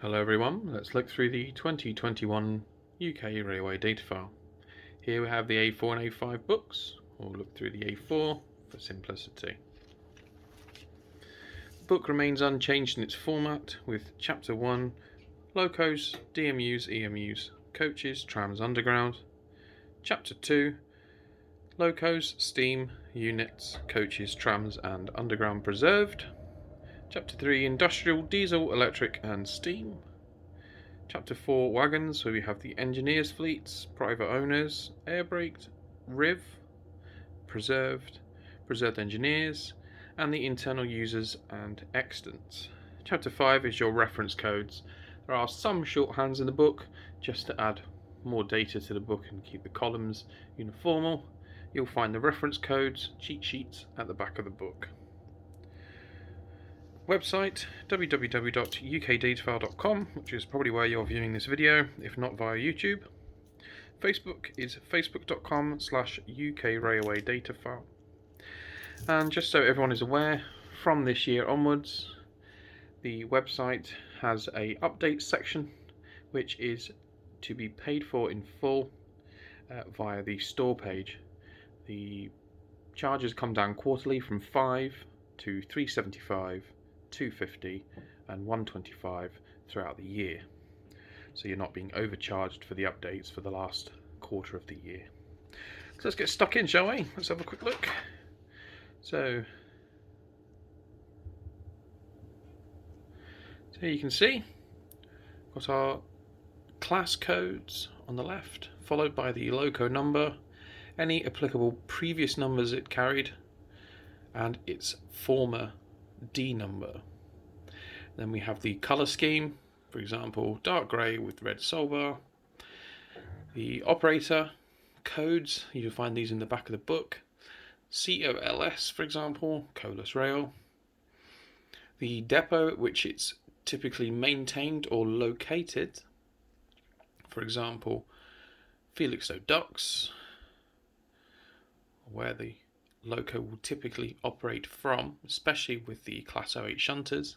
Hello everyone, let's look through the 2021 UK Railway Datafile. Here we have the A4 and A5 books. We'll look through the A4 for simplicity. The book remains unchanged in its format with Chapter 1, Locos, DMUs, EMUs, Coaches, Trams, Underground. Chapter 2, Locos, Steam, Units, Coaches, Trams and Underground preserved. Chapter 3, Industrial, Diesel, Electric and Steam. Chapter 4, Wagons, where we have the engineers' fleets, private owners, air braked, RIV, preserved engineers, and the internal users and extants. Chapter 5 is your reference codes. There are some shorthands in the book, just to add more data to the book and keep the columns uniformal. You'll find the reference codes, cheat sheets at the back of the book. Website www.ukdatafile.com, which is probably where you're viewing this video, if not via YouTube. Facebook is facebook.com/UK Railway Datafile. And just so everyone is aware, from this year onwards, the website has a update section, which is to be paid for in full via the store page. The charges come down quarterly from £5 to £3.75. £2.50 and £1.25 throughout the year, so you're not being overcharged for the updates for the last quarter of the year. So let's get stuck in, shall we? Let's have a quick look. So you can see got our class codes on the left, followed by the loco number, any applicable previous numbers it carried, and its former D number. Then we have the colour scheme, for example dark grey with red soul bar. The operator codes, you'll find these in the back of the book. COLS, for example, Colas Rail. The depot at which it's typically maintained or located, for example Felixstowe Docks, where the loco will typically operate from, especially with the Class 08 shunters.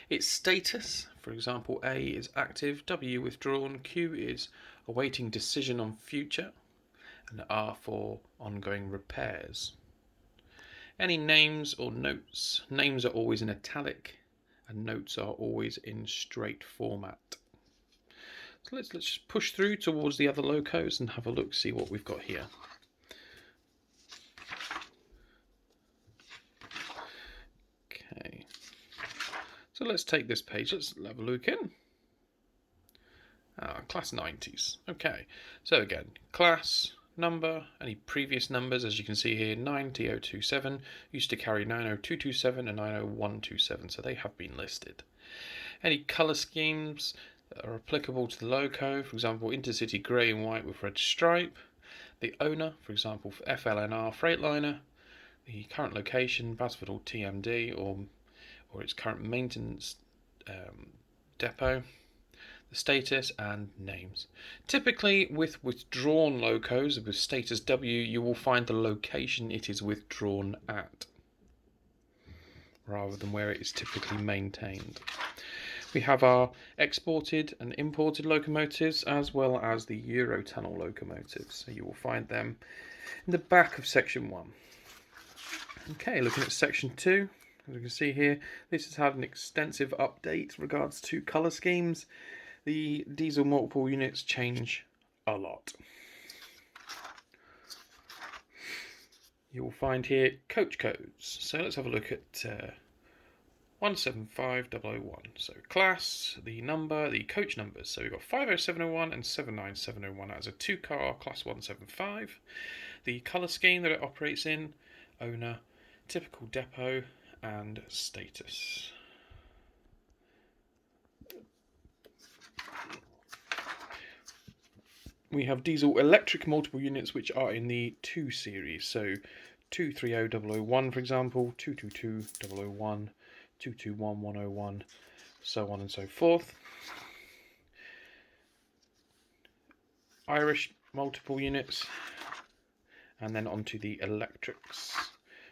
Its status, for example, A is active, W withdrawn, Q is awaiting decision on future, and R for ongoing repairs. Any names or notes, names are always in italic and notes are always in straight format. So let's just push through towards the other locos and have a look, see what we've got here. Okay, so let's take this page, let's have a look in. Class 90s. Okay, so again, class, number, any previous numbers, as you can see here, 90027 used to carry 90227 and 90127, so they have been listed. Any colour schemes that are applicable to the loco, for example, intercity grey and white with red stripe. The owner, for example, for FLNR Freightliner. The current location, Basford or TMD, or its current maintenance depot, the status and names. Typically with withdrawn locos with status W, you will find the location it is withdrawn at, rather than where it is typically maintained. We have our exported and imported locomotives, as well as the Eurotunnel locomotives, so you will find them in the back of section 1. Okay, looking at section 2, as you can see here, this has had an extensive update regards to colour schemes. The diesel multiple units change a lot. You will find here coach codes. So let's have a look at 175001. So class, the number, the coach numbers. So we've got 50701 and 79701 as a 2-car class 175. The colour scheme that it operates in, owner, typical depot and status. We have diesel electric multiple units which are in the 2 series, so 230001 for example, 222001, 221101, so on and so forth. Irish multiple units, and then onto the electrics.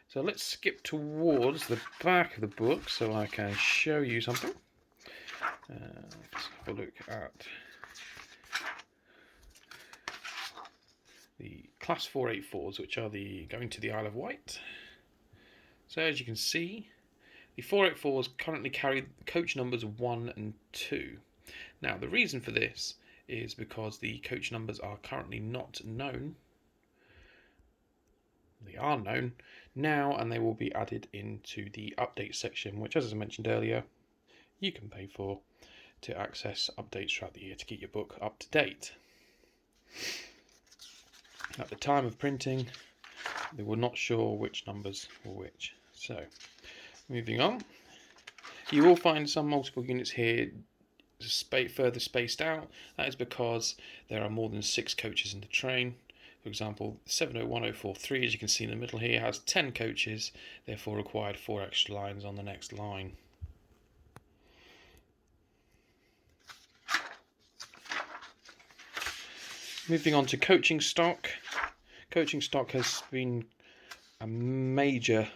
So let's skip towards the back of the book so I can show you something. have a look at the Class 484s, which are going to the Isle of Wight. So as you can see, the 484s currently carry coach numbers 1 and 2. Now the reason for this is because the coach numbers are currently not known. They are known now, and they will be added into the update section, which, as I mentioned earlier, you can pay for to access updates throughout the year to keep your book up to date. At the time of printing, they were not sure which numbers were which. So, moving on, you will find some multiple units here further spaced out. That is because there are more than 6 coaches in the train. For example, 701043, as you can see in the middle here, has 10 coaches, therefore required 4 extra lines on the next line. Moving on to coaching stock. Coaching stock has been a major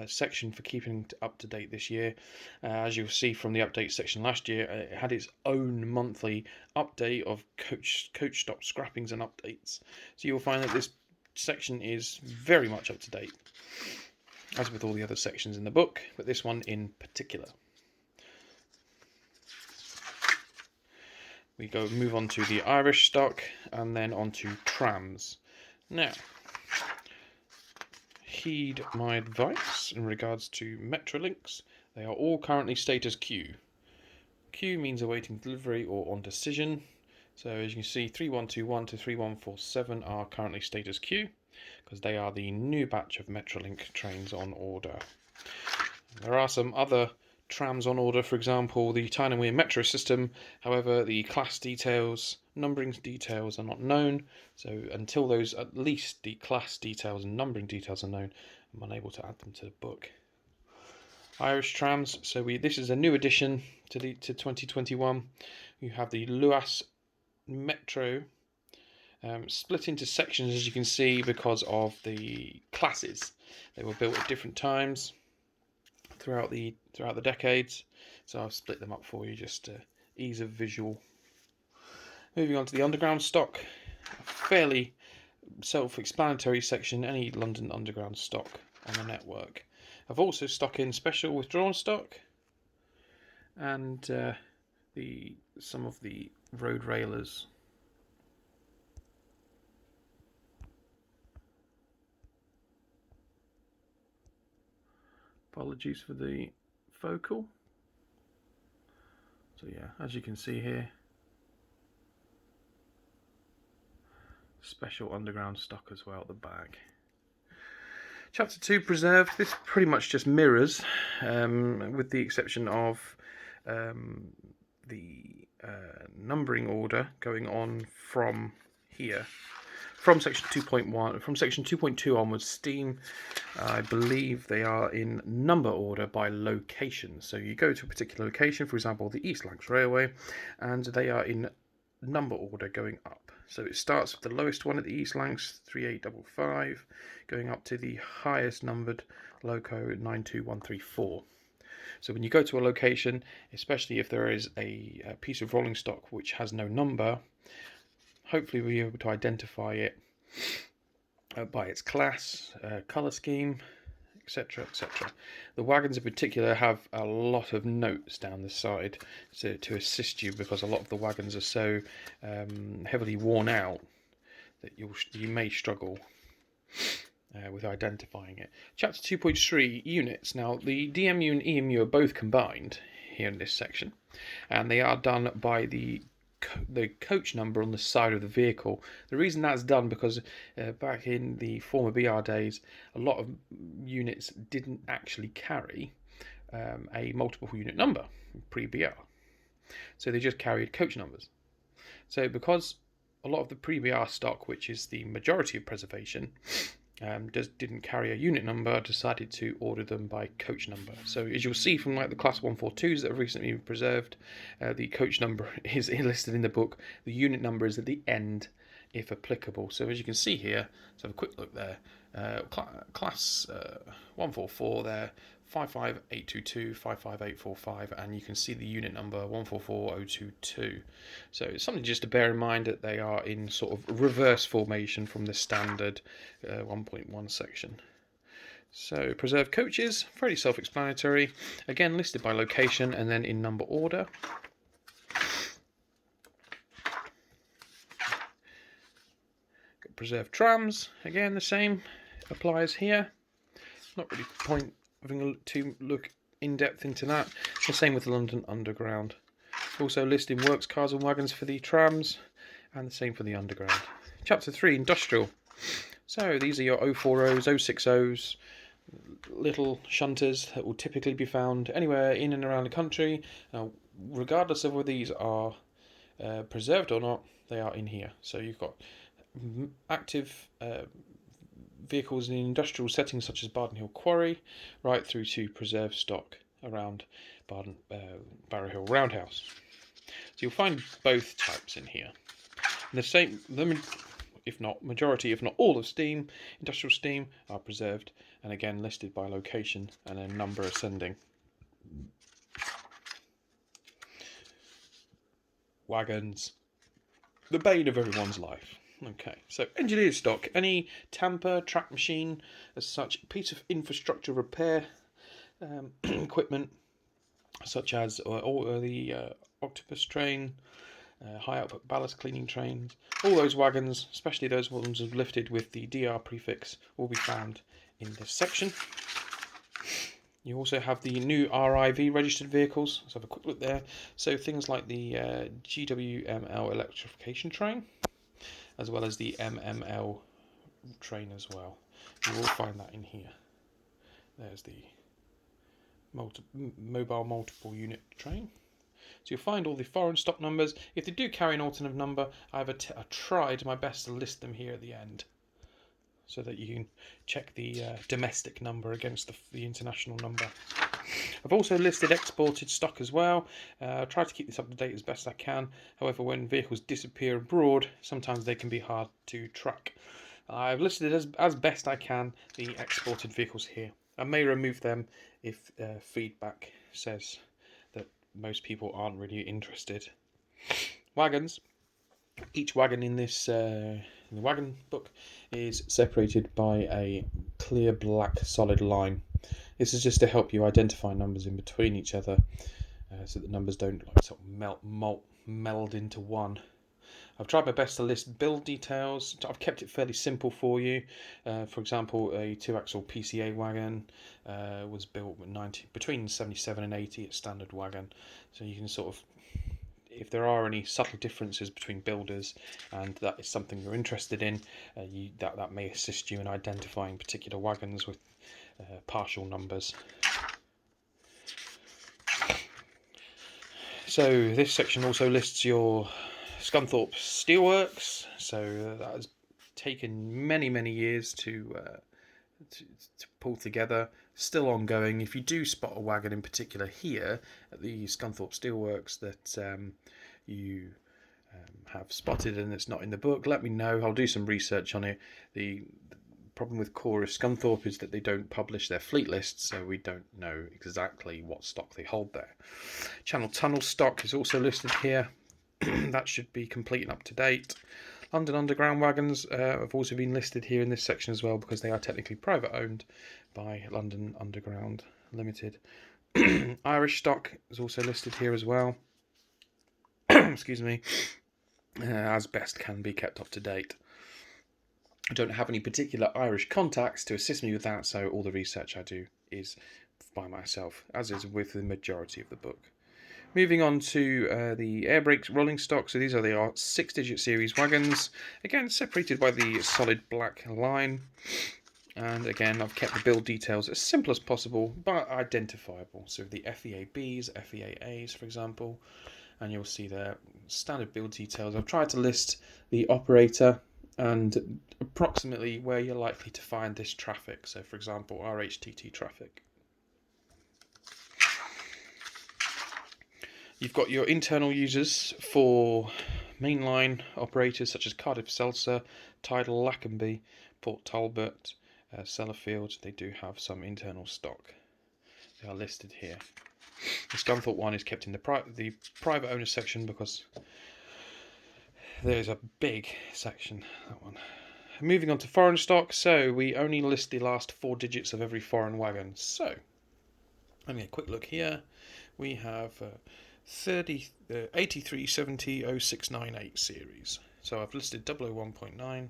section for keeping up to date this year. As you'll see from the update section last year, it had its own monthly update of coach stock scrappings and updates. So you'll find that this section is very much up to date, as with all the other sections in the book, but this one in particular. We move on to the Irish stock and then on to trams. Now, heed my advice in regards to Metrolinx. They are all currently status Q. Q means awaiting delivery or on decision. So as you can see, 3121 to 3147 are currently status Q because they are the new batch of Metrolink trains on order. There are some other trams on order, for example the Tyne and Wear Metro system. However, the class details, numbering details are not known, so until those, at least the class details and numbering details are known, I'm unable to add them to the book. Irish trams, so this is a new addition to 2021. You have the Luas Metro split into sections, as you can see, because of the classes. They were built at different times throughout the decades, so I've split them up for you just to ease of visual. Moving on to the underground stock, a fairly self-explanatory section, any London Underground stock on the network. I've also stuck in special withdrawn stock and some of the road railers. Apologies for the focal. So yeah, as you can see here, special underground stock as well at the back. Chapter 2 preserved. This pretty much just mirrors, with the exception of the numbering order going on from here. From section 2.1, from section 2.2 onwards, Steam, I believe they are in number order by location. So you go to a particular location, for example, the East Lancs Railway, and they are in number order going up. So it starts with the lowest one at the East Lancs, 3855, going up to the highest numbered loco, 92134. So when you go to a location, especially if there is a piece of rolling stock which has no number, hopefully we'll be able to identify it by its class, colour scheme, etc, etc. The wagons in particular have a lot of notes down the side to assist you, because a lot of the wagons are so heavily worn out that you may struggle with identifying it. Chapter 2.3, units. Now the DMU and EMU are both combined here in this section, and they are done by the coach number on the side of the vehicle. The reason that's done because back in the former BR days, a lot of units didn't actually carry a multiple unit number pre-BR, so they just carried coach numbers. So because a lot of the pre-BR stock, which is the majority of preservation, didn't carry a unit number, decided to order them by coach number. So as you'll see from like the class 142s that have recently been preserved, the coach number is listed in the book. The unit number is at the end if applicable. So as you can see here, let's have a quick look there. Class 144 there, 55822, 55845, and you can see the unit number 144022. So it's something just to bear in mind that they are in sort of reverse formation from the standard 1.1 section. So preserved coaches, fairly self-explanatory, again listed by location and then in number order. Got preserved trams, again the same applies here. Not really the point having to look in depth into that. The same with the London Underground. Also listing works cars and wagons for the trams, and the same for the Underground. Chapter 3, Industrial. So these are your 040s, 060s, little shunters that will typically be found anywhere in and around the country. Now, regardless of whether these are preserved or not, they are in here. So you've got active vehicles in industrial settings such as Barden Hill Quarry, right through to preserved stock around Barrow Hill Roundhouse. So you'll find both types in here. The same, if not majority, if not all of steam, industrial steam, are preserved, and again listed by location and a number ascending. Wagons, the bane of everyone's life. Okay, so engineered stock, any tamper, track machine, as such, piece of infrastructure repair equipment, such as the octopus train, high output ballast cleaning trains, all those wagons, especially those ones lifted with the DR prefix, will be found in this section. You also have the new RIV registered vehicles. Let's have a quick look there. So things like the GWML electrification train, as well as the MML train as well. You will find that in here. There's the mobile multiple unit train. So you'll find all the foreign stock numbers. If they do carry an alternative number, I've tried my best to list them here at the end, so that you can check the domestic number against the international number. I've also listed exported stock as well. I try to keep this up to date as best I can. However, when vehicles disappear abroad, sometimes they can be hard to track. I've listed as best I can the exported vehicles here. I may remove them if feedback says that most people aren't really interested. Wagons. Each wagon in this in the wagon book is separated by a clear black solid line. This is just to help you identify numbers in between each other, so that numbers don't sort of meld into one. I've tried my best to list build details. I've kept it fairly simple for you. For example, a 2-axle PCA wagon was built between 77 and 80 at standard wagon, so you can sort of, if there are any subtle differences between builders and that is something you're interested in, that may assist you in identifying particular wagons with partial numbers. So this section also lists your Scunthorpe Steelworks. So that has taken many years to pull together, still ongoing. If you do spot a wagon in particular here at the Scunthorpe Steelworks that you have spotted and it's not in the book, let me know. I'll do some research on it. The problem with Chorus Scunthorpe is that they don't publish their fleet lists, so we don't know exactly what stock they hold there. Channel Tunnel stock is also listed here. That should be complete and up to date. London Underground wagons have also been listed here in this section as well, because they are technically private owned by London Underground Limited. Irish stock is also listed here as well. Excuse me. As best can be kept up to date. I don't have any particular Irish contacts to assist me with that, so all the research I do is by myself, as is with the majority of the book. Moving on to the air brakes rolling stock. So these are the 6-digit series wagons, again separated by the solid black line, and again I've kept the build details as simple as possible but identifiable. So the FEABs, FEAAs for example, and you'll see their standard build details. I've tried to list the operator and approximately where you're likely to find this traffic. So for example, RHTT traffic. You've got your internal users for mainline operators such as Cardiff Seltzer, Tidal Lackenby, Port Talbot, Sellafield. They do have some internal stock. They are listed here. The Scunthorpe one is kept in the private owner section because there's a big section, that one. Moving on to foreign stock, so we only list the last 4 digits of every foreign wagon. So, having a quick look here, we have 83700698 series. So I've listed 001.9,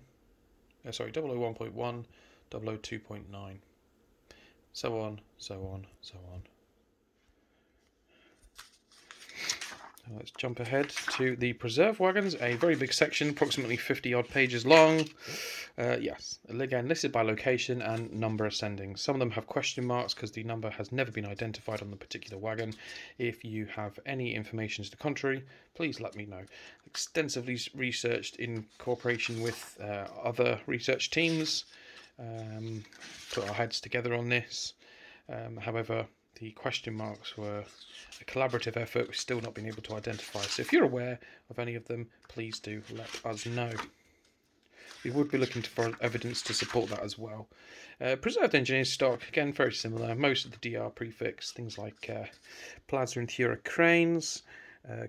sorry, 001.1, 002.9, so on, so on, so on. Now let's jump ahead to the preserve wagons, a very big section, approximately 50 odd pages long. Yes, again listed by location and number ascending. Some of them have question marks because the number has never been identified on the particular wagon. If you have any information to the contrary, please let me know. Extensively researched in cooperation with other research teams. Put our heads together on this. However, the question marks were a collaborative effort. We've still not been able to identify. So if you're aware of any of them, please do let us know. We would be looking for evidence to support that as well. Preserved engineered stock, again, very similar. Most of the DR prefix, things like Plaza and Thura cranes,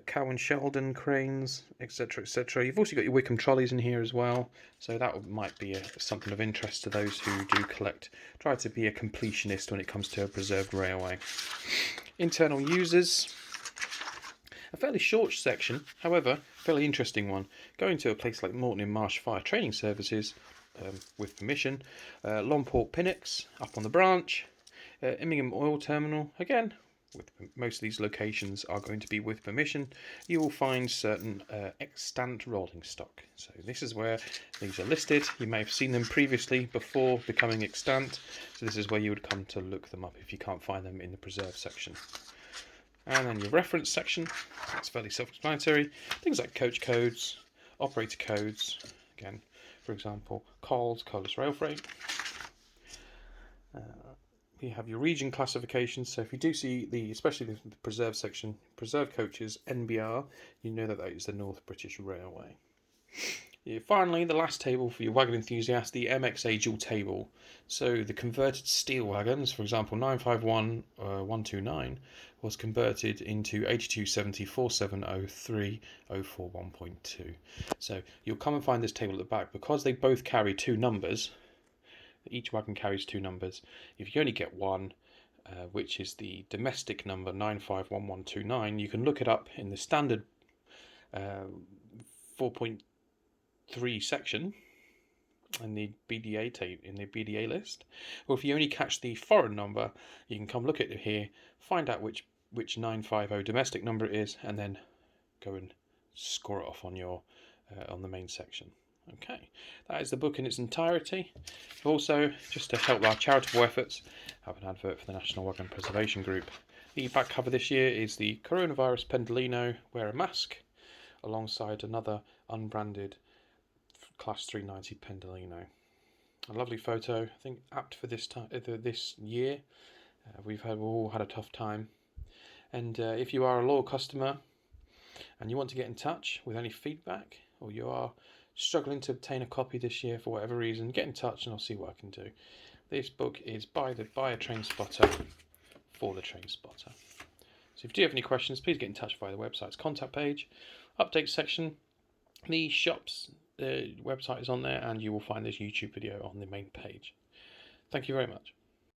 Cow and Sheldon cranes, etc., etc. You've also got your Wickham trolleys in here as well, so that might be something of interest to those who do collect. Try to be a completionist when it comes to a preserved railway. Internal users. A fairly short section, however, fairly interesting one. Going to a place like Morton in Marsh Fire Training Services, with permission. Longport Pinnocks, up on the branch. Immingham Oil Terminal, again, with most of these locations are going to be with permission. You will find certain extant rolling stock. So this is where these are listed. You may have seen them previously before becoming extant. So this is where you would come to look them up if you can't find them in the preserve section. And then your reference section, that's fairly self-explanatory. Things like coach codes, operator codes, again, for example, Coles Rail Freight. You have your region classifications, so if you do see especially the preserve section, preserve coaches, NBR, you know that is the North British Railway. Finally, the last table for your wagon enthusiast, the MXA dual table. So the converted steel wagons, for example, 951 129 was converted into 8270 4703 041.2. So you'll come and find this table at the back because they both carry 2 numbers. Each wagon carries 2 numbers. If you only get one, which is the domestic number 951129, you can look it up in the standard 4.3 section in the BDA list. Or if you only catch the foreign number, you can come look at it here, find out which 950 domestic number it is, and then go and score it off on your on the main section. Okay, that is the book in its entirety. Also, just to help our charitable efforts, I have an advert for the National Wagon Preservation Group. The back cover this year is the Coronavirus Pendolino Wear a Mask, alongside another unbranded Class 390 Pendolino. A lovely photo, I think apt for this time, this year. We've all had a tough time. And if you are a loyal customer and you want to get in touch with any feedback, or you are struggling to obtain a copy this year for whatever reason, get in touch and I'll see what I can do. This book is by a train spotter for the train spotter. So if you do have any questions, please get in touch via the website's contact page, update section. The shop's website is on there, and you will find this YouTube video on the main page. Thank you very much.